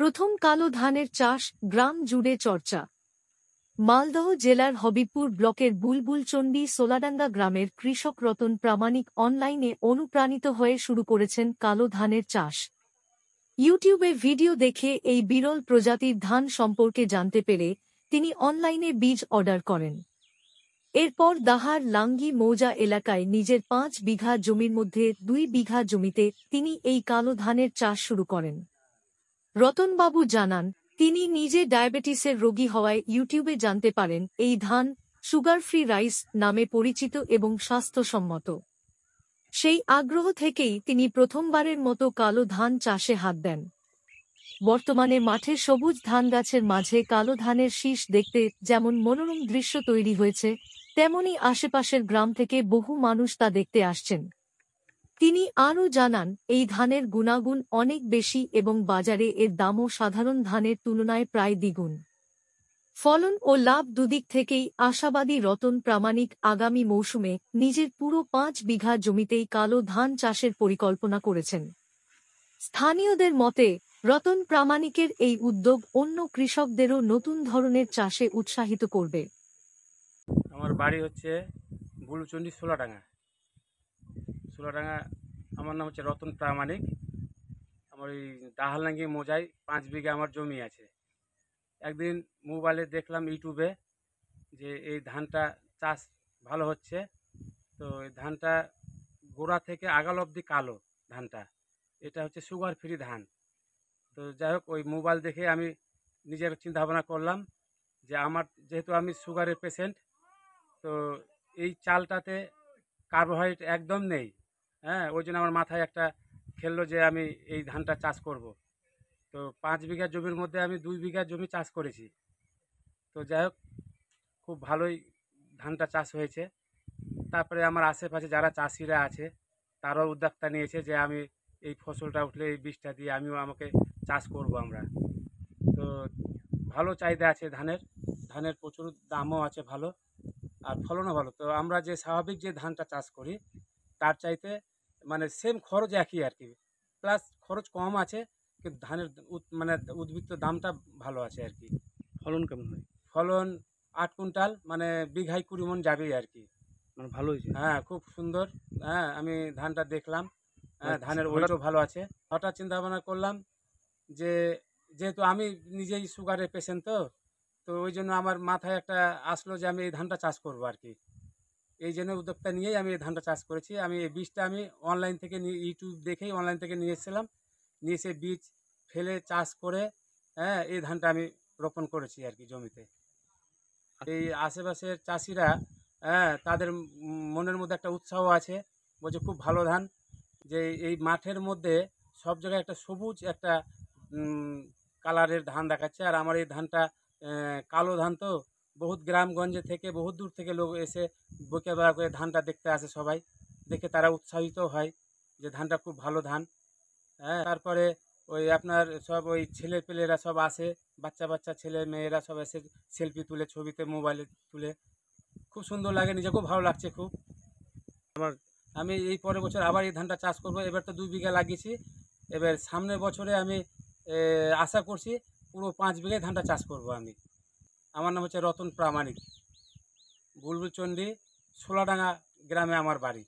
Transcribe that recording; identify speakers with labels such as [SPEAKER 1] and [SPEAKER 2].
[SPEAKER 1] প্রথম কালো ধানের চাষ গ্রাম জুড়ে চর্চা। মালদহ জেলার হবিবপুর ব্লকের বুলবুলচণ্ডী সোলাডাঙ্গা গ্রামের কৃষক রতন প্রামাণিক অনলাইনে অনুপ্রাণিত হয়ে শুরু করেছেন কালো ধানের চাষ। ইউটিউবে ভিডিও দেখে এই বিরল প্রজাতির ধান সম্পর্কে জানতে পেরে তিনি অনলাইনে বীজ অর্ডার করেন। এরপর দাহার লাঙ্গি মৌজা এলাকায় নিজের ৫ বিঘা জমির মধ্যে ২ বিঘা জমিতে তিনি এই কালো ধানের চাষ শুরু করেন। রতনবাবু জানান, তিনি নিজে ডায়াবেটিসের রোগী হওয়ায় ইউটিউবে জানতে পারেন এই ধান সুগার ফ্রি রাইস নামে পরিচিত এবং স্বাস্থ্যসম্মত। সেই আগ্রহ থেকেই তিনি প্রথমবারের মতো কালো ধান চাষে হাত দেন। বর্তমানে মাঠে সবুজ ধান গাছের মাঝে কালো ধানের শীষ দেখতে যেমন মনোরম দৃশ্য তৈরি হয়েছে, তেমনি আশেপাশের গ্রাম থেকে বহু মানুষ তা দেখতে আসছেন। তিনি আরও জানান, এই ধানের গুণাগুণ অনেক বেশি এবং বাজারে এর দামও সাধারণ ধানের তুলনায় প্রায় দ্বিগুণ। ফলন ও লাভ দুদিক থেকেই আশাবাদী রতন প্রামাণিক আগামী মৌসুমে নিজের পুরো ৫ বিঘা জমিতেই কালো ধান চাষের পরিকল্পনা করেছেন। স্থানীয়দের মতে, রতন প্রামাণিকের এই উদ্যোগ অন্য কৃষকদেরও নতুন ধরনের চাষে উৎসাহিত করবে।
[SPEAKER 2] আমার বাড়ি হচ্ছে বুলবুলচণ্ডী সোলাডাঙ্গা। আমার নাম হচ্ছে রতন প্রামাণিক। আমার ওই দাহারলাঙ্গি মৌজায় ৫ বিঘা আমার জমি আছে। একদিন মোবাইলে দেখলাম ইউটিউবে যে এই ধানটা চাষ ভালো হচ্ছে। তো এই ধানটা গোড়া থেকে আগাল অবধি কালো ধানটা, এটা হচ্ছে সুগার ফ্রি ধান। তো যাই হোক, ওই মোবাইল দেখে আমি নিজের চিন্তা ভাবনা করলাম যে আমার যেহেতু আমি সুগারের পেশেন্ট, তো এই চালটাতে কার্বোহাইড্রেট একদম নেই। ওই জন্য আমার মাথায় একটা খেললো যে আমি এই ধানটা চাষ করব। তো ৫ বিঘা জমির মধ্যে আমি ২ বিঘা জমি চাষ করেছি। তো যাই হোক, খুব ভালোই ধানটা চাষ হয়েছে। তারপরে আমার আশেপাশে যারা চাষিরা আছে তারাও উদ্যোক্তা নিয়েছে যে আমি এই ফসলটা উঠলে এই বীজটা দিয়ে আমাকে চাষ করব আমরা। তো ভালো চাহিদা আছে ধানের প্রচুর দামও আছে ভালো, আর ফলনও ভালো। তো আমরা যে স্বাভাবিক যে ধানটা চাষ করি তার চাইতে মানে সেম খরচ একই আর কি, প্লাস খরচ কম আছে, কিন্তু ধানের উদ্বৃত্ত দামটা ভালো আছে আর কি।
[SPEAKER 3] ফলন কেমন হয়?
[SPEAKER 2] ফলন ৮ কুইন্টাল, মানে বিঘায় ২০ মণ যাবেই আর কি।
[SPEAKER 3] মানে ভালো হয়েছে?
[SPEAKER 2] হ্যাঁ, খুব সুন্দর। আমি ধানটা দেখলাম, ধানের
[SPEAKER 3] হঠাৎ
[SPEAKER 2] ওয়েটও ভালো আছে। হঠাৎ চিন্তা ভাবনা করলাম যে যেহেতু আমি নিজেই সুগারের পেশেন্ট, তো ওই জন্য আমার মাথায় একটা আসলো যে আমি এই ধানটা চাষ করবো আর কি। এই জন্য উদ্যোক্তা নিয়েই আমি এই ধানটা চাষ করেছি। আমি এই বীজটা আমি অনলাইন থেকে ইউটিউব দেখেই অনলাইন থেকে নিয়ে এসেছিলাম, নিয়ে এসে বীজ ফেলে চাষ করে এই ধানটা আমি রোপণ করেছি আর কি জমিতে। এই আশেপাশের চাষিরা তাদের মনের মধ্যে একটা উৎসাহ আছে, বলছে খুব ভালো ধান, যে এই মাঠের মধ্যে সব জায়গায় একটা সবুজ একটা কালারের ধান দেখাচ্ছে। আর আমার এই ধানটা কালো ধান, তো বহুত গ্রামগঞ্জে থেকে বহুত দূর থেকে লোক এসে বকেবেলা করে ধানটা দেখতে আসে, সবাই দেখে তারা উৎসাহিত হয় যে ধানটা খুব ভালো ধান। তারপরে ওই আপনার সব ওই ছেলেপেলেরা সব আসে, বাচ্চা ছেলে মেয়েরা সব এসে সেলফি তুলে, ছবিতে মোবাইলে তুলে, খুব সুন্দর লাগে, নিজেকেও ভালো লাগছে খুব। আমি এই পরের বছর আবার এই ধানটা চাষ করব। এবার তো ২ বিঘা লাগিয়েছি, এবার সামনের বছরে আমি আশা করছি পুরো ৫ বিঘায় ধানটা চাষ করব আমি। আমার নাম হচ্ছে রতন প্রামাণিক, বুলবুলচণ্ডী সোলাডাঙ্গা গ্রামে আমার বাড়ি।